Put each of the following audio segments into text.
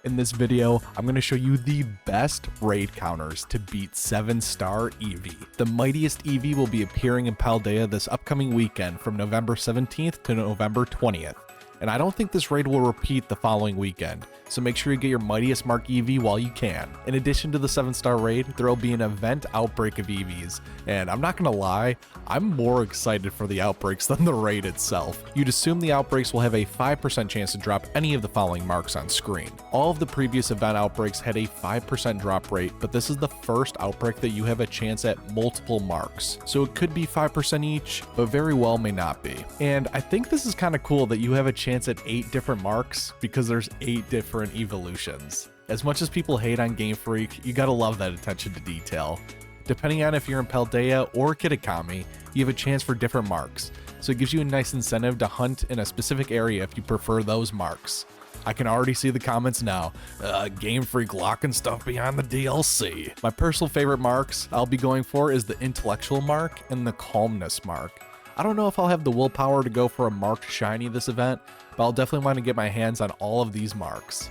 In this video, I'm going to show you the best raid counters to beat 7-star Eevee. The Mightiest Eevee will be appearing in Paldea this upcoming weekend from November 17th to November 20th. And I don't think this raid will repeat the following weekend, so make sure you get your Mightiest Mark Eevee while you can. In addition to the 7-star raid, there will be an event outbreak of Eevees, and I'm not gonna lie, I'm more excited for the outbreaks than the raid itself. You'd assume the outbreaks will have a 5% chance to drop any of the following marks on screen. All of the previous event outbreaks had a 5% drop rate, but this is the first outbreak that you have a chance at multiple marks. So it could be 5% each, but very well may not be. And I think this is kind of cool that you have a chance at 8 different marks because there's 8 different evolutions. As much as people hate on Game Freak, you gotta love that attention to detail. Depending on if you're in Paldea or Kitakami, you have a chance for different marks, so it gives you a nice incentive to hunt in a specific area if you prefer those marks. I can already see the comments now, Game Freak locking stuff behind the DLC. My personal favorite marks I'll be going for is the intellectual mark and the calmness mark. I don't know if I'll have the willpower to go for a marked shiny this event, but I'll definitely want to get my hands on all of these marks.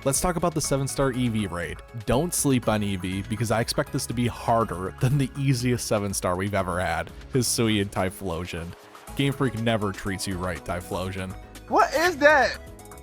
Let's talk about the 7-star Eevee raid. Don't sleep on Eevee because I expect this to be harder than the easiest 7-star we've ever had, hisuian typhlosion. Game Freak never treats you right, typhlosion. What is that?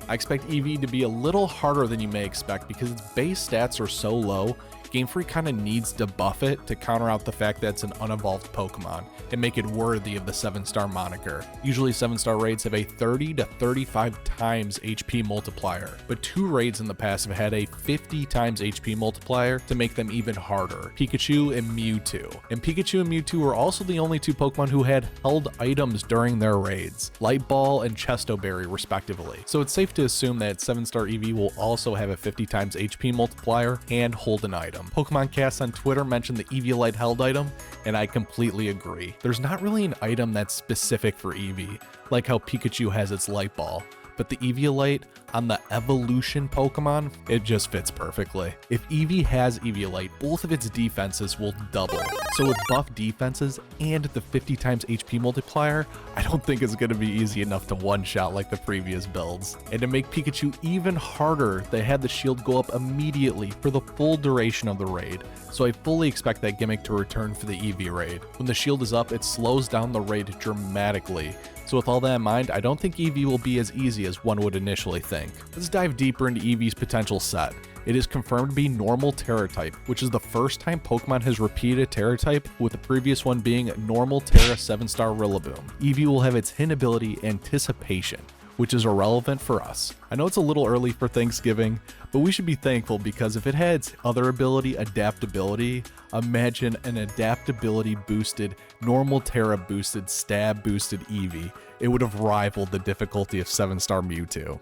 I expect Eevee to be a little harder than you may expect because its base stats are so low. Game Freak kind of needs to buff it to counter out the fact that it's an unevolved Pokemon and make it worthy of the 7-star moniker. Usually 7-star raids have a 30 to 35 times HP multiplier, but 2 raids in the past have had a 50 times HP multiplier to make them even harder, Pikachu and Mewtwo. And Pikachu and Mewtwo were also the only 2 Pokemon who had held items during their raids, Light Ball and Chesto Berry respectively. So it's safe to assume that 7-star Eevee will also have a 50 times HP multiplier and hold an item. Pokemon Cast on Twitter mentioned the Eevee held item, and I completely agree. There's not really an item that's specific for Eevee, like how Pikachu has its Light Ball, but the Eevee on the Evolution Pokémon, it just fits perfectly. If Eevee has Eevee, both of its defenses will double. So with buff defenses and the 50 times HP multiplier, I don't think it's going to be easy enough to one-shot like the previous builds. And to make Pikachu even harder, they had the shield go up immediately for the full duration of the raid. So I fully expect that gimmick to return for the Eevee raid. When the shield is up, it slows down the raid dramatically. So with all that in mind, I don't think Eevee will be as easy as one would initially think. Let's dive deeper into Eevee's potential set. It is confirmed to be normal Tera Type, which is the first time Pokemon has repeated Tera Type, with the previous one being normal Tera 7-star Rillaboom. Eevee will have its hint ability Anticipation, which is irrelevant for us. I know it's a little early for Thanksgiving, but we should be thankful because if it had its other ability, Adaptability, imagine an adaptability boosted, normal Tera boosted, stab boosted Eevee. It would have rivaled the difficulty of 7-star Mewtwo.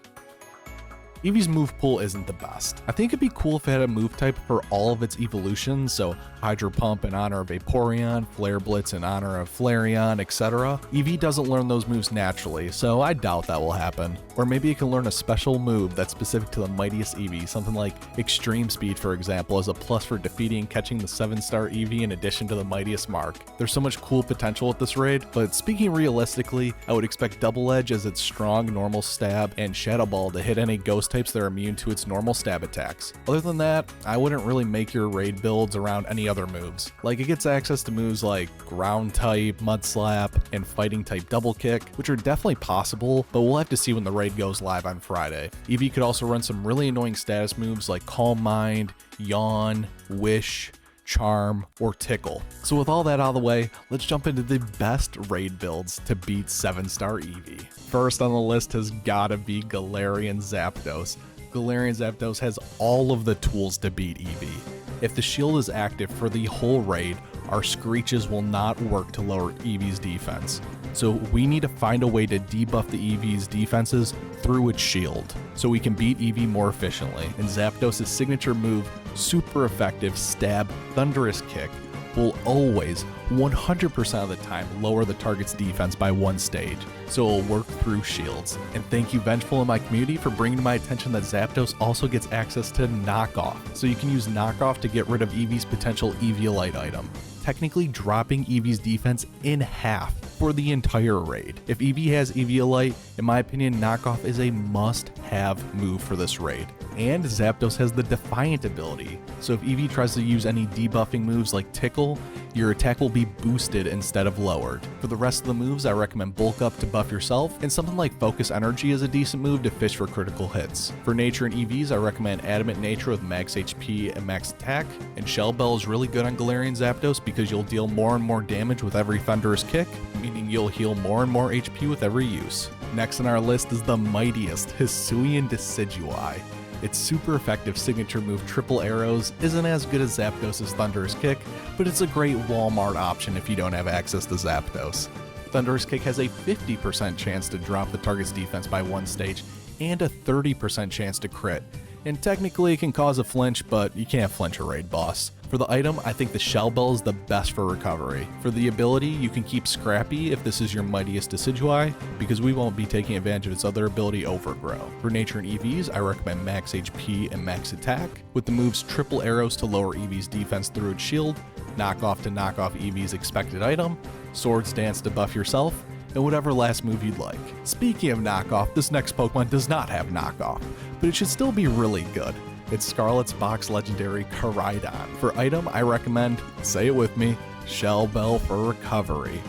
Eevee's move pool isn't the best. I think it'd be cool if it had a move type for all of its evolutions, so Hydro Pump in honor of Vaporeon, Flare Blitz in honor of Flareon, etc. Eevee doesn't learn those moves naturally, so I doubt that will happen. Or maybe it can learn a special move that's specific to the Mightiest Eevee, something like Extreme Speed, for example, as a plus for defeating and catching the 7-star Eevee in addition to the Mightiest Mark. There's so much cool potential with this raid, but speaking realistically, I would expect Double Edge as its strong normal stab and Shadow Ball to hit any ghost types that are immune to its normal stab attacks. Other than that, I wouldn't really make your raid builds around any other moves. Like, it gets access to moves like Ground type, Mud Slap, and Fighting type Double Kick, which are definitely possible, but we'll have to see when the raid goes live on Friday. Eevee could also run some really annoying status moves like Calm Mind, Yawn, Wish, Charm, or Tickle. So with all that out of the way, let's jump into the best raid builds to beat 7-star Eevee. First on the list has gotta be Galarian Zapdos. Galarian Zapdos has all of the tools to beat Eevee. If the shield is active for the whole raid, our screeches will not work to lower Eevee's defense. So we need to find a way to debuff the Eevee's defenses through its shield, so we can beat Eevee more efficiently. And Zapdos' signature move, super effective Stab Thunderous Kick, will always, 100% of the time, lower the target's defense by 1 stage, so it'll work through shields. And thank you Vengeful in my community for bringing to my attention that Zapdos also gets access to Knockoff, so you can use Knockoff to get rid of Eevee's potential Eviolite item. technically dropping Eevee's defense in half for the entire raid. If Eevee has Eviolite, in my opinion, Knockoff is a must-have move for this raid. And Zapdos has the Defiant ability, so if Eevee tries to use any debuffing moves like Tickle, your attack will be boosted instead of lowered. For the rest of the moves, I recommend Bulk Up to buff yourself, and something like Focus Energy is a decent move to fish for critical hits. For Nature and EVs, I recommend Adamant Nature with max HP and max attack, and Shell Bell is really good on Galarian Zapdos because you'll deal more and more damage with every Thunderous Kick, meaning you'll heal more and more HP with every use. Next on our list is the mightiest Hisuian Decidueye. Its super effective signature move Triple Arrows isn't as good as Zapdos' Thunderous Kick, but it's a great Walmart option if you don't have access to Zapdos. Thunderous Kick has a 50% chance to drop the target's defense by one stage and a 30% chance to crit, and technically it can cause a flinch, but you can't flinch a raid boss. For the item, I think the Shell Bell is the best for recovery. For the ability, you can keep Scrappy if this is your mightiest Decidueye, because we won't be taking advantage of its other ability, Overgrow. For Nature and EVs, I recommend max HP and max attack, with the moves Triple Arrows to lower Eevee's defense through its shield, Knockoff to knock off Eevee's expected item, Swords Dance to buff yourself, and whatever last move you'd like. Speaking of knockoff, this next Pokemon does not have knockoff, but it should still be really good. It's Scarlet's box legendary Koraidon. For item, I recommend, say it with me, Shell Bell for recovery.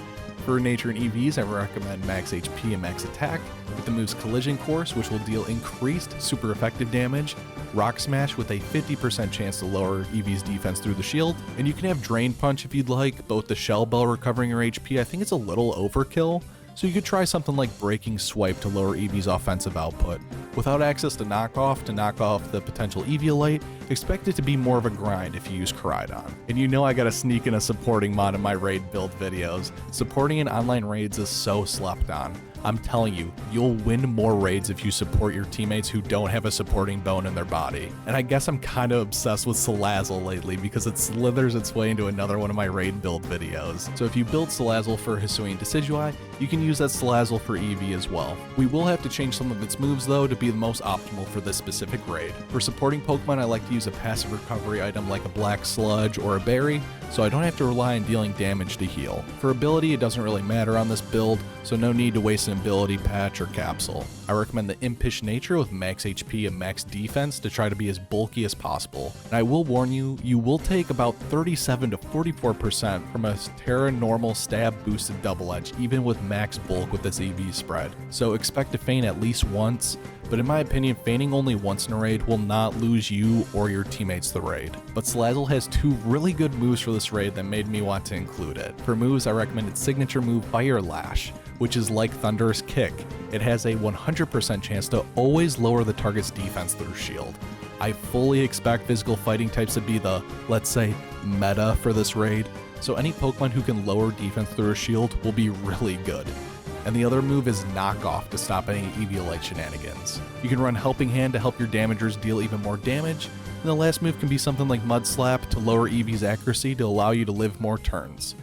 For Nature and EVs, I recommend max HP and max attack, with the moves Collision Course, which will deal increased super effective damage, Rock Smash with a 50% chance to lower Eevee's defense through the shield, and you can have Drain Punch if you'd like, both the Shell Bell recovering your HP. I think it's a little overkill, so you could try something like Breaking Swipe to lower Eevee's offensive output. Without access to knock off the potential Eviolite, expect it to be more of a grind if you use Koraidon. And you know I gotta sneak in a supporting mod in my raid build videos. Supporting in online raids is so slept on. I'm telling you, you'll win more raids if you support your teammates who don't have a supporting bone in their body. And I guess I'm kind of obsessed with Salazzle lately because it slithers its way into another one of my raid build videos. So if you build Salazzle for Hisuian Decidueye, you can use that Salazzle for Eevee as well. We will have to change some of its moves though to be the most optimal for this specific raid. For supporting Pokemon, I like to use a passive recovery item like a Black Sludge or a Berry, so I don't have to rely on dealing damage to heal. For ability, it doesn't really matter on this build, so no need to waste an ability patch or capsule. I recommend the Impish Nature with max HP and max defense to try to be as bulky as possible. And I will warn you, you will take about 37 to 44% from a Tera normal stab boosted double edge, even with max bulk with this EV spread. So expect to feint at least once, but in my opinion, feigning only once in a raid will not lose you or your teammates the raid. But Salazzle has two really good moves for this raid that made me want to include it. For moves, I recommend its signature move Fire Lash, which is like Thunderous Kick. It has a 100% chance to always lower the target's defense through shield. I fully expect physical fighting types to be the, let's say, meta for this raid, so any Pokemon who can lower defense through a shield will be really good. And the other move is Knock Off to stop any Eviolite shenanigans. You can run Helping Hand to help your damagers deal even more damage, and the last move can be something like Mud Slap to lower Eevee's accuracy to allow you to live more turns.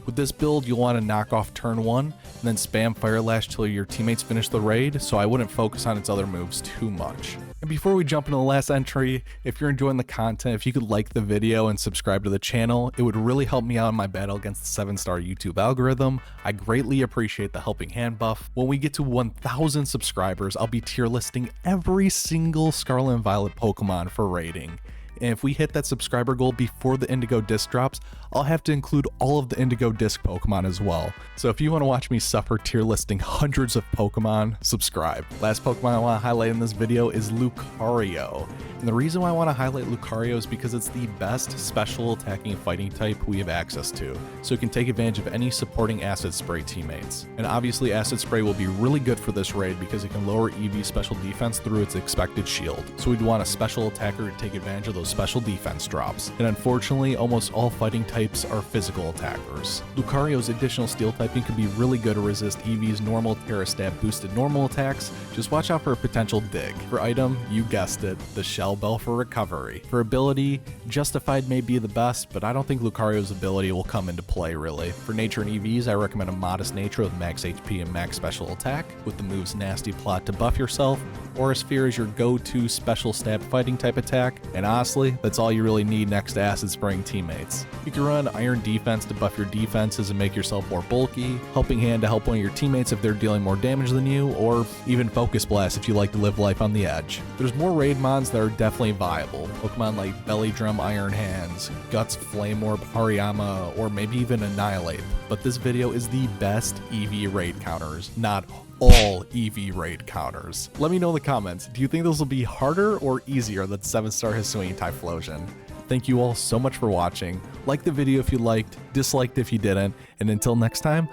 With this build, you'll want to knock off turn 1, and then spam Fire Lash till your teammates finish the raid, so I wouldn't focus on its other moves too much. And before we jump into the last entry, if you're enjoying the content, if you could like the video and subscribe to the channel, it would really help me out in my battle against the 7-star YouTube algorithm. I greatly appreciate the Helping Hand buff. When we get to 1,000 subscribers, I'll be tier listing every single Scarlet and Violet Pokemon for rating. And if we hit that subscriber goal before the Indigo disc drops, I'll have to include all of the Indigo disc Pokemon as well. So if you want to watch me suffer tier listing hundreds of Pokemon, subscribe. Last Pokemon I want to highlight in this video is Lucario. And the reason why I want to highlight Lucario is because it's the best special attacking and fighting type we have access to, so it can take advantage of any supporting Acid Spray teammates. And obviously Acid Spray will be really good for this raid because it can lower Eevee's special defense through its expected shield. So we'd want a special attacker to take advantage of those special defense drops. And unfortunately, almost all fighting types are physical attackers. Lucario's additional steel typing could be really good to resist Eevee's normal Tera Stab boosted normal attacks. Just watch out for a potential dig. For item, you guessed it, the Shell Bell for recovery. For ability, Justified may be the best, but I don't think Lucario's ability will come into play really. For nature and EVs, I recommend a Modest Nature with max HP and max special attack, with the moves Nasty Plot to buff yourself, Aura Sphere is your go-to special stab fighting type attack, and honestly, that's all you really need next to acid spraying teammates. You can run Iron Defense to buff your defenses and make yourself more bulky, Helping Hand to help one of your teammates if they're dealing more damage than you, or even Focus Blast if you like to live life on the edge. There's more raid mons that are definitely viable, Pokemon like Belly Drum Iron Hands, Guts Flame Orb Hariyama, or maybe even Annihilape, but this video is the best Eevee raid counters, not all Eevee raid counters. Let me know in the comments, do you think this will be harder or easier than 7-star Hisuian Typhlosion? Thank you all so much for watching. Like the video if you liked, disliked if you didn't, and until next time,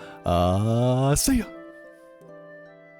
see ya!